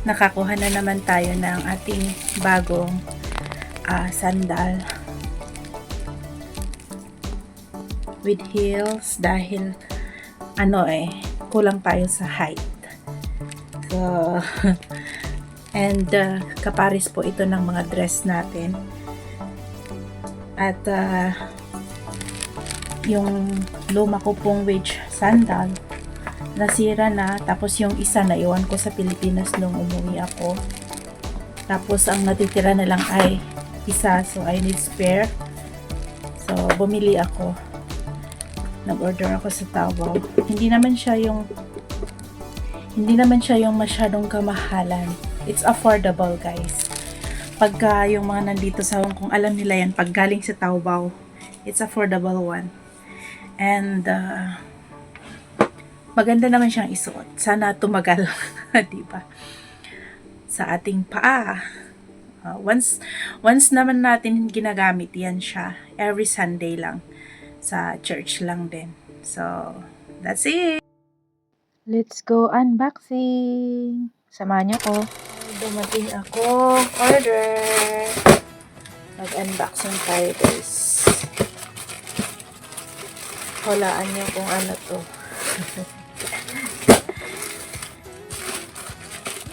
Nakakuha na naman tayo ng ating bagong sandal with heels dahil kulang tayo sa height. So and kaparis po ito ng mga dress natin. At yung luma ko pong wedge sandal nasira na, tapos yung isa na iwan ko sa Pilipinas nung umuwi ako. Tapos ang natitira na lang ay isa, so I need spare. So bumili ako. Nag-order ako sa Taobao. Hindi naman siya yung masyadong kamahalan. It's affordable, guys. Pagka yung mga nandito sa Hong Kong, alam nila yan, pag galing sa Taobao, it's affordable one. And maganda naman siyang isuot. Sana tumagal, di ba? Sa ating paa. Once naman natin ginagamit yan siya. Every Sunday lang. Sa church lang din. So, that's it. Let's go unboxing. Samahan niyo ko. Dumating ako. Order. Mag-unboxing tayo, guys. Hulaan niyo kung ano to.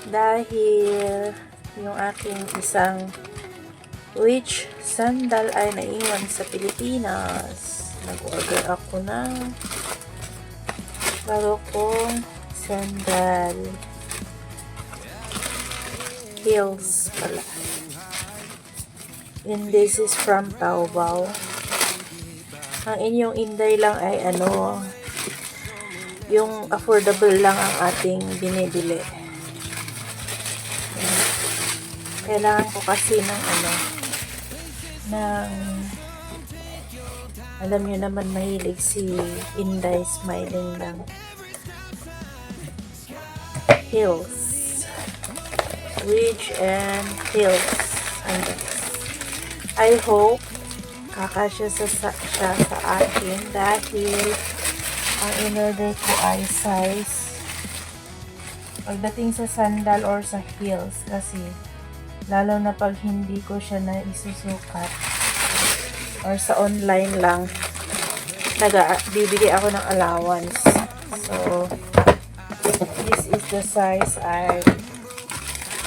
Dahil yung aking isang wedge sandal ay naiwan sa Pilipinas. Nag-order ako ng bago kong sandal. Heels pala. And this is from Taobao. Ang inyong inday lang ay yung affordable lang ang ating binibili. Kailangan ko kasi ng alam nyo naman, mahilig si Inday smiling ng heels, wedge and heels. And I hope kakasya siya sa akin dahil ang in-order ko ay size pagdating sa sandal or sa heels, kasi lalo na pag hindi ko siya na isusukat or sa online lang, bibigay ako ng allowance. So this is the size I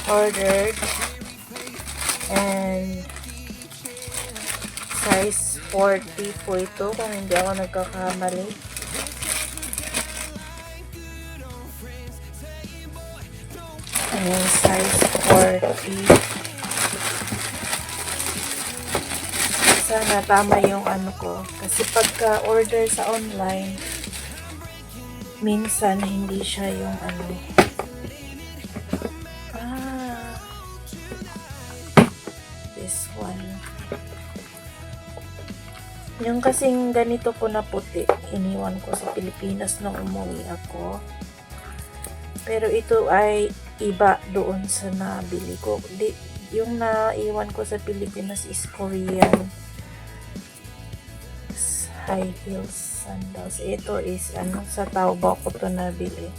ordered, and size 40 po ito kung hindi ako nagkakamali. Ayan, size 40. Sana tama yung ko. Kasi pagka order sa online, minsan hindi siya yung this one. Yung kasing ganito ko na puti, iniwan ko sa Pilipinas nung umuwi ako. Pero ito ay iba doon sa nabili ko. Yung naiwan ko sa Pilipinas is Korean high heels sandals. Ito is sa Taobao ko to nabili.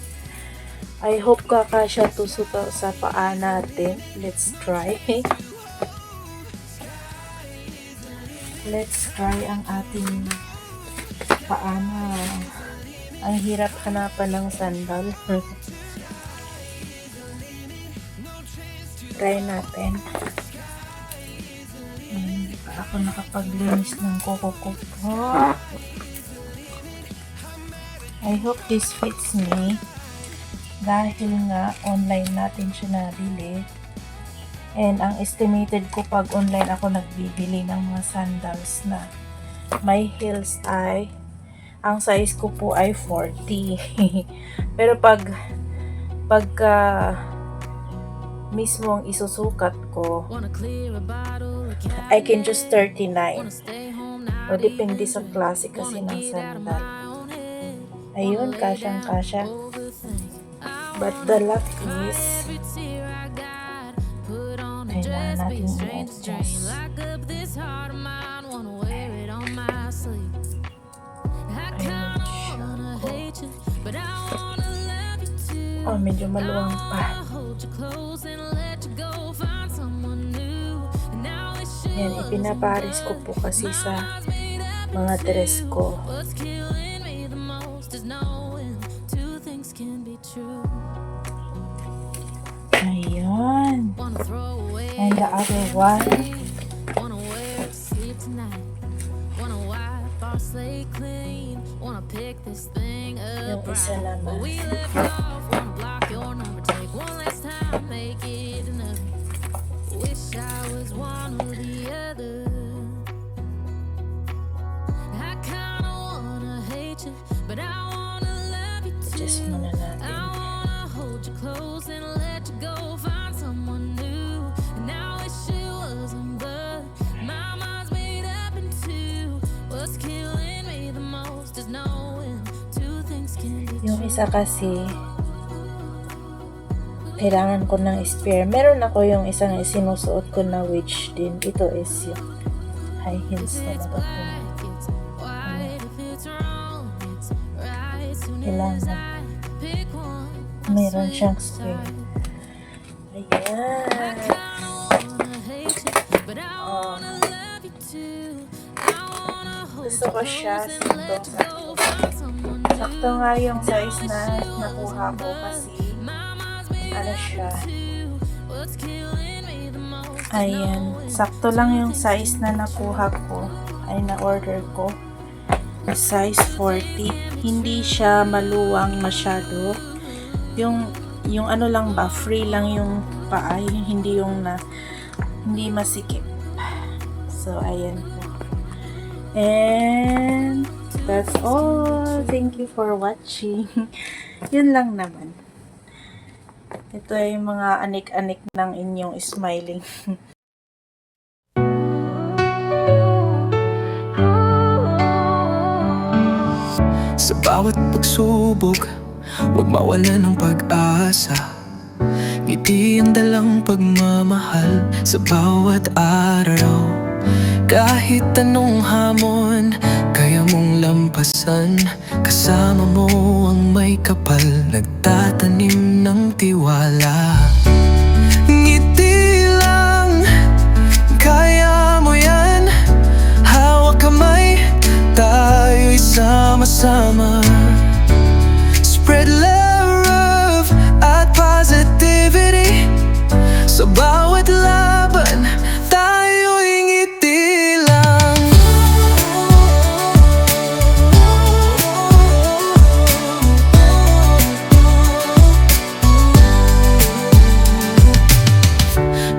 I hope kakasya to sa paa natin. Let's try. Let's try ang ating paa na ang hirap hanapan ng sandal. Try natin. Ako nakapaglinis ng kuko ko. I hope this fits me dahil nga online natin siya nabili, and ang estimated ko pag online ako nagbibili ng mga sandals na may heels ay ang size ko po ay 40. Pero pagka mismo ang isusukat ko, I can just 39. O depende sa klase kasi ng sandal. Ayun, kasyang-kasya. But the luck is, kailangan natin i-adjust. Ayun siya. Oh, medyo maluwang pa. Yan, ipinaparis ko po kasi sa mga dress ko. Ayan. And the other one. Yung isa naman. Adjust muna natin. Yung isa kasi kailangan ko ng spare. Meron ako yung isang isinusuot ko na wedge din. Ito is yung high heels na magagawin. Kailangan meron siyang spare. Ayan. Gusto ko siya sakto. Sakto nga yung size na nakuha ko kasi ano siya. Ayan. Sakto lang yung size na nakuha ko. Ay na-order ko. Size 40. Hindi siya maluwang masyado. Yung ano lang ba, free lang yung paa, hindi yung hindi masikip. So ayan po. And that's all. Thank you for watching. Yun lang naman. Ito ay mga anik-anik ng inyong smiling. Sa bawat pagsubok, huwag mawala ng pag-asa. Ngiti ang dalang pagmamahal sa bawat araw. Kahit anong hamon, kaya mong lampasan. Kasama mo ang may kapal, nagtatanim ng tiwala. Ngiti lang, kaya mo yan. Hawak kamay, tayo'y sama-sama. Spread love at positivity. Sa bawat laban, tayo'y ngiti lang.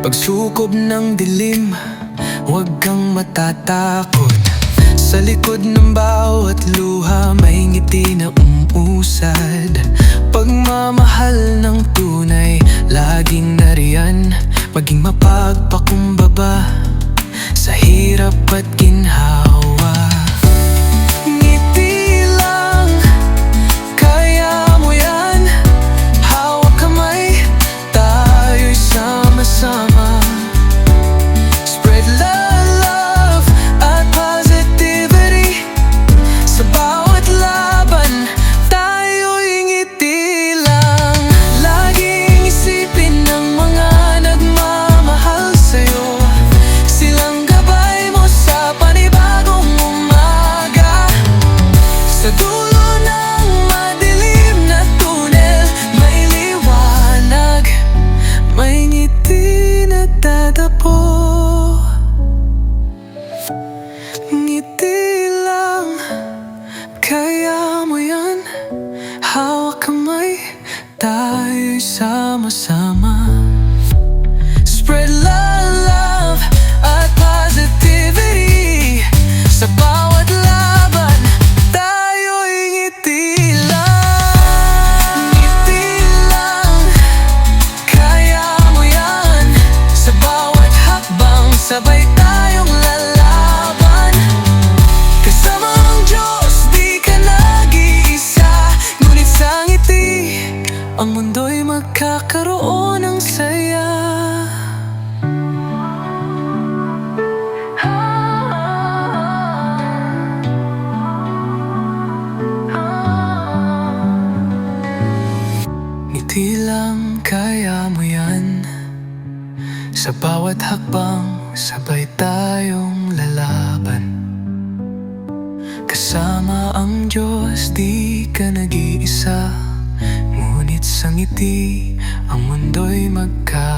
Pagsukob ng dilim, huwag kang matatakot. Sa likod ng bawat luha, may ngiti na umusad. Pagmamahal ng tunay, laging nariyan. Maging mapagpakumbaba sa hirap at ginhawa. Ngiti lang, kaya mo yan. Hawak kamay, tayo'y sama-sama. Spread love at positivity. Sa bawat laban, tayo'y ngiti lang. Laging isipin ng mga nagmamahal sa'yo. Silang gabay mo sa panibagong umaga. Sa dulo ng madilim na tunel, may liwanag, may ngiti na tatapo. Ngiti lang, kaya mo yan. Hawak kamay, tayo'y sama-sama. Spread love at positivity. Sa bawat laban, tayo'y ngiti lang. Ngiti lang, kaya mo yan. Sa bawat hakbang, sabay tayong lalaban. Kasama ang Diyos, di ka nag-iisa. Ngunit sa ngiti, ang mundo'y magkakaroon ng saya. Buti lang kaya mo yan. Sa bawat hakbang, sabay tayong lalaban. Kasama ang Diyos, di ka nag-iisa. Ngunit sa ngiti, ang mundo'y magkaiba.